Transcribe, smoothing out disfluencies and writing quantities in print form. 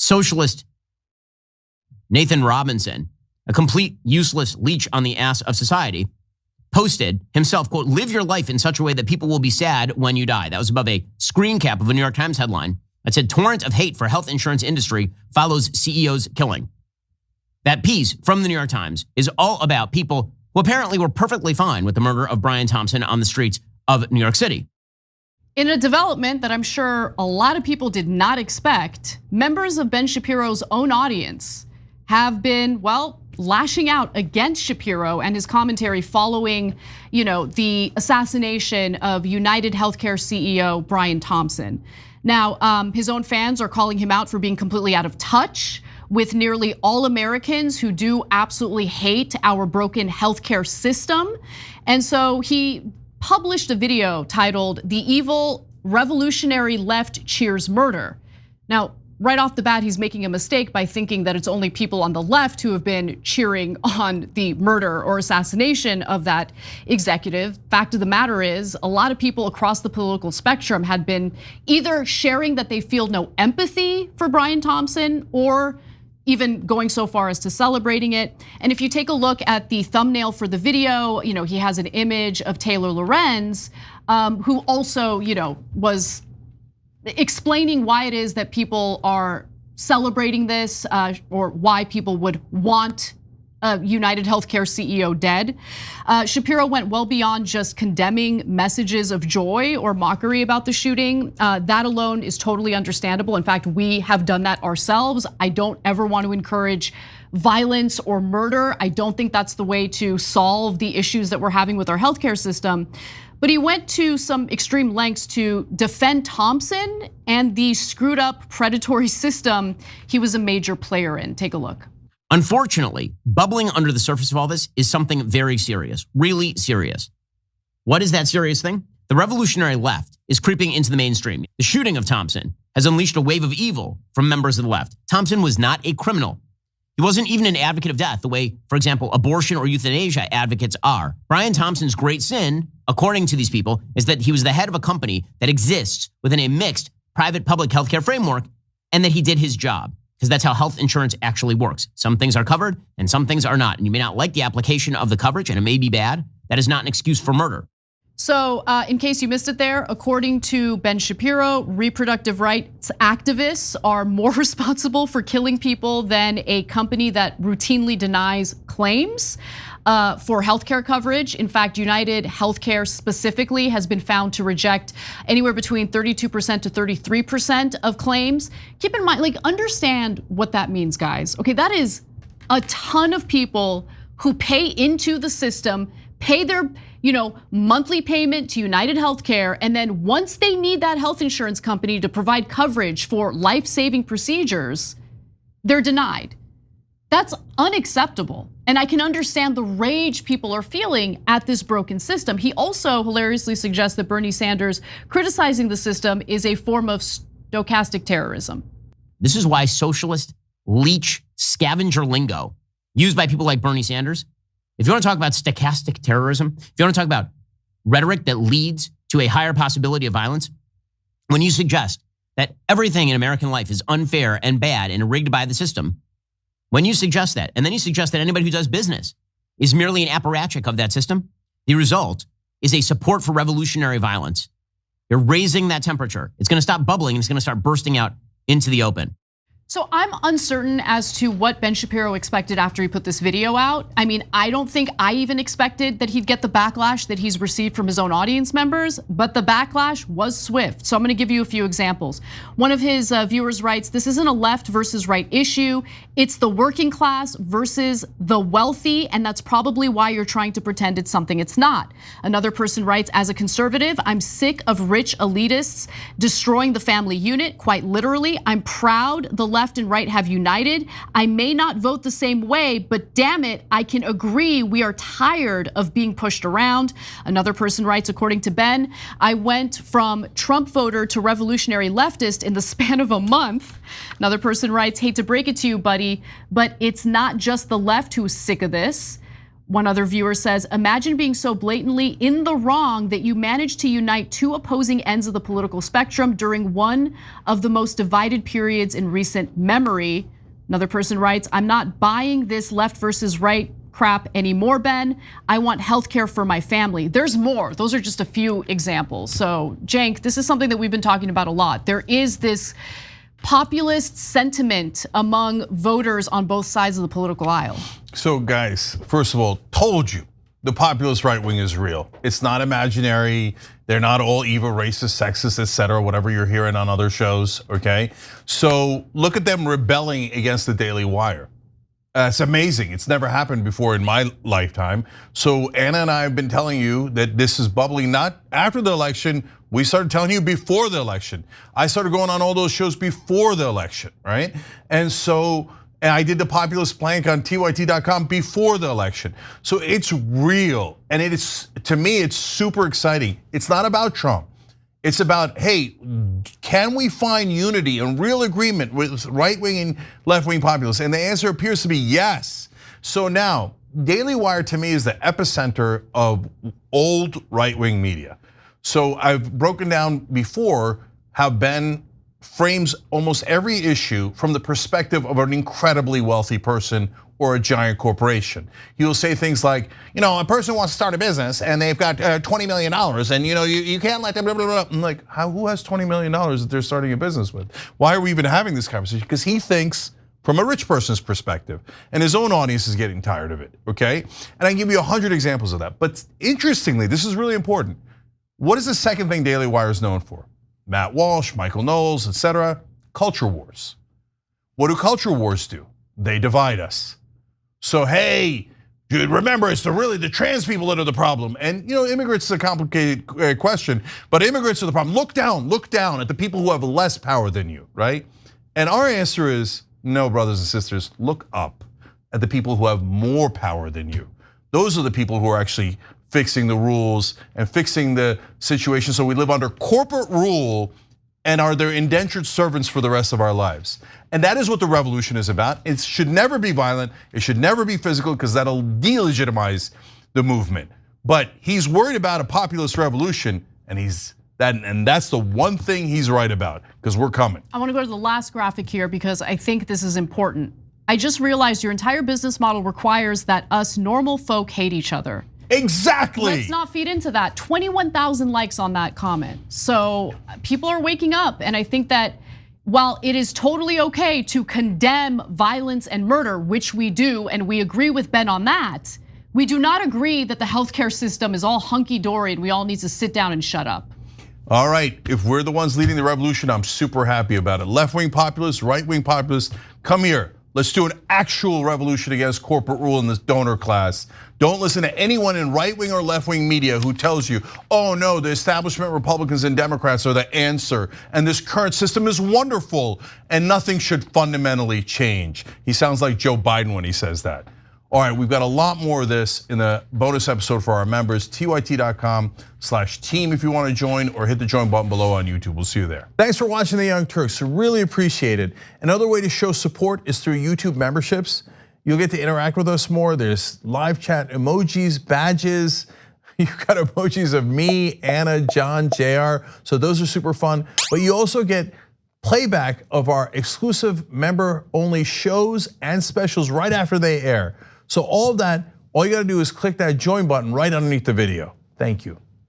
socialist Nathan Robinson, a complete useless leech on the ass of society, posted himself, quote, "Live your life in such a way that people will be sad when you die." That was above a screen cap of a New York Times headline that said, "Torrent of hate for health insurance industry follows CEO's killing." That piece from the New York Times is all about people who apparently were perfectly fine with the murder of Brian Thompson on the streets of New York City. In a development that I'm sure a lot of people did not expect, members of Ben Shapiro's own audience have been, well, lashing out against Shapiro and his commentary following, the assassination of UnitedHealthcare CEO Brian Thompson. Now, his own fans are calling him out for being completely out of touch with nearly all Americans who do absolutely hate our broken healthcare system. And so he published a video titled "The Evil Revolutionary Left Cheers Murder." Now, right off the bat, he's making a mistake by thinking that it's only people on the left who have been cheering on the murder or assassination of that executive. Fact of the matter is, a lot of people across the political spectrum had been either sharing that they feel no empathy for Brian Thompson or even going so far as to celebrating it. And if you take a look at the thumbnail for the video, he has an image of Taylor Lorenz, who also, was explaining why it is that people are celebrating this, or why people would want UnitedHealthcare CEO dead. Shapiro went well beyond just condemning messages of joy or mockery about the shooting. That alone is totally understandable. In fact, we have done that ourselves. I don't ever want to encourage violence or murder. I don't think that's the way to solve the issues that we're having with our healthcare system. But he went to some extreme lengths to defend Thompson and the screwed up predatory system he was a major player in. Take a look. Unfortunately, bubbling under the surface of all this is something very serious, really serious. What is that serious thing? The revolutionary left is creeping into the mainstream. The shooting of Thompson has unleashed a wave of evil from members of the left. Thompson was not a criminal. He wasn't even an advocate of death, the way, for example, abortion or euthanasia advocates are. Brian Thompson's great sin, according to these people, is that he was the head of a company that exists within a mixed private-public healthcare framework, and that he did his job. Because that's how health insurance actually works. Some things are covered and some things are not. And you may not like the application of the coverage and it may be bad. That is not an excuse for murder. So in case you missed it there, according to Ben Shapiro, reproductive rights activists are more responsible for killing people than a company that routinely denies claims for healthcare coverage. In fact, UnitedHealthcare specifically has been found to reject anywhere between 32% to 33% of claims. Keep in mind, understand what that means, guys. Okay, that is a ton of people who pay into the system, pay their monthly payment to UnitedHealthcare, and then once they need that health insurance company to provide coverage for life-saving procedures, they're denied. That's unacceptable. And I can understand the rage people are feeling at this broken system. He also hilariously suggests that Bernie Sanders criticizing the system is a form of stochastic terrorism. This is why socialist leech scavenger lingo used by people like Bernie Sanders, if you want to talk about stochastic terrorism, if you want to talk about rhetoric that leads to a higher possibility of violence, when you suggest that everything in American life is unfair and bad and rigged by the system, when you suggest that, and then you suggest that anybody who does business is merely an apparatchik of that system, the result is a support for revolutionary violence. You're raising that temperature. It's going to stop bubbling and it's going to start bursting out into the open. So I'm uncertain as to what Ben Shapiro expected after he put this video out. I mean, I don't think I even expected that he'd get the backlash that he's received from his own audience members, but the backlash was swift. So I'm gonna give you a few examples. One of his viewers writes, "This isn't a left versus right issue. It's the working class versus the wealthy, and that's probably why you're trying to pretend it's something it's not." Another person writes, "As a conservative, I'm sick of rich elitists destroying the family unit, quite literally. I'm proud the left and right have united. I may not vote the same way, but damn it, I can agree we are tired of being pushed around." Another person writes, according to Ben, "I went from Trump voter to revolutionary leftist in the span of a month." Another person writes, "Hate to break it to you, buddy, but it's not just the left who's sick of this. One other viewer says, imagine being so blatantly in the wrong that you managed to unite two opposing ends of the political spectrum during one of the most divided periods in recent memory. Another person writes, I'm not buying this left versus right crap anymore, Ben. I want healthcare for my family. There's more. Those are just a few examples. So, Cenk, this is something that we've been talking about a lot. There is this populist sentiment among voters on both sides of the political aisle. So guys, first of all, told you the populist right wing is real. It's not imaginary. They're not all evil, racist, sexist, etc., whatever you're hearing on other shows, okay? So look at them rebelling against the Daily Wire. It's amazing. It's never happened before in my lifetime. So Anna and I have been telling you that this is bubbling not after the election. We started telling you before the election. I started going on all those shows before the election, right? And I did the populist plank on tyt.com before the election. So it's real, and it is, to me, it's super exciting. It's not about Trump. It's about, hey, can we find unity and real agreement with right-wing and left-wing populists? And the answer appears to be yes. So now, Daily Wire to me is the epicenter of old right-wing media. So I've broken down before how Ben frames almost every issue from the perspective of an incredibly wealthy person or a giant corporation. He'll say things like, a person wants to start a business and they've got $20 million and you can't let them blah, blah, blah. I'm like, who has $20 million that they're starting a business with? Why are we even having this conversation? Because he thinks from a rich person's perspective, and his own audience is getting tired of it, okay? And I can give you 100 examples of that. But interestingly, this is really important. What is the second thing Daily Wire is known for? Matt Walsh, Michael Knowles, etc. Culture wars. What do culture wars do? They divide us. So hey, dude, remember it's really the trans people that are the problem. And immigrants is a complicated question, but immigrants are the problem. Look down at the people who have less power than you, right? And our answer is no, brothers and sisters, look up at the people who have more power than you. Those are the people who are actually fixing the rules and fixing the situation so we live under corporate rule and are their indentured servants for the rest of our lives. And that is what the revolution is about. It should never be violent, it should never be physical, because that'll delegitimize the movement. But he's worried about a populist revolution, and that's the one thing he's right about, because we're coming. I want to go to the last graphic here because I think this is important. I just realized your entire business model requires that us normal folk hate each other. Exactly. Let's not feed into that. 21,000 likes on that comment. So people are waking up, and I think that while it is totally okay to condemn violence and murder, which we do, and we agree with Ben on that, we do not agree that the healthcare system is all hunky-dory and we all need to sit down and shut up. All right, if we're the ones leading the revolution, I'm super happy about it. Left-wing populists, right-wing populists, come here. Let's do an actual revolution against corporate rule in this donor class. Don't listen to anyone in right-wing or left-wing media who tells you, oh no, the establishment Republicans and Democrats are the answer, and this current system is wonderful, and nothing should fundamentally change. He sounds like Joe Biden when he says that. All right, we've got a lot more of this in the bonus episode for our members, tyt.com/team if you want to join, or hit the join button below on YouTube. We'll see you there. Thanks for watching the Young Turks, really appreciate it. Another way to show support is through YouTube memberships. You'll get to interact with us more. There's live chat emojis, badges. You've got emojis of me, Anna, John, JR. So those are super fun. But you also get playback of our exclusive member-only shows and specials right after they air. So all of that, all you gotta do is click that join button right underneath the video. Thank you.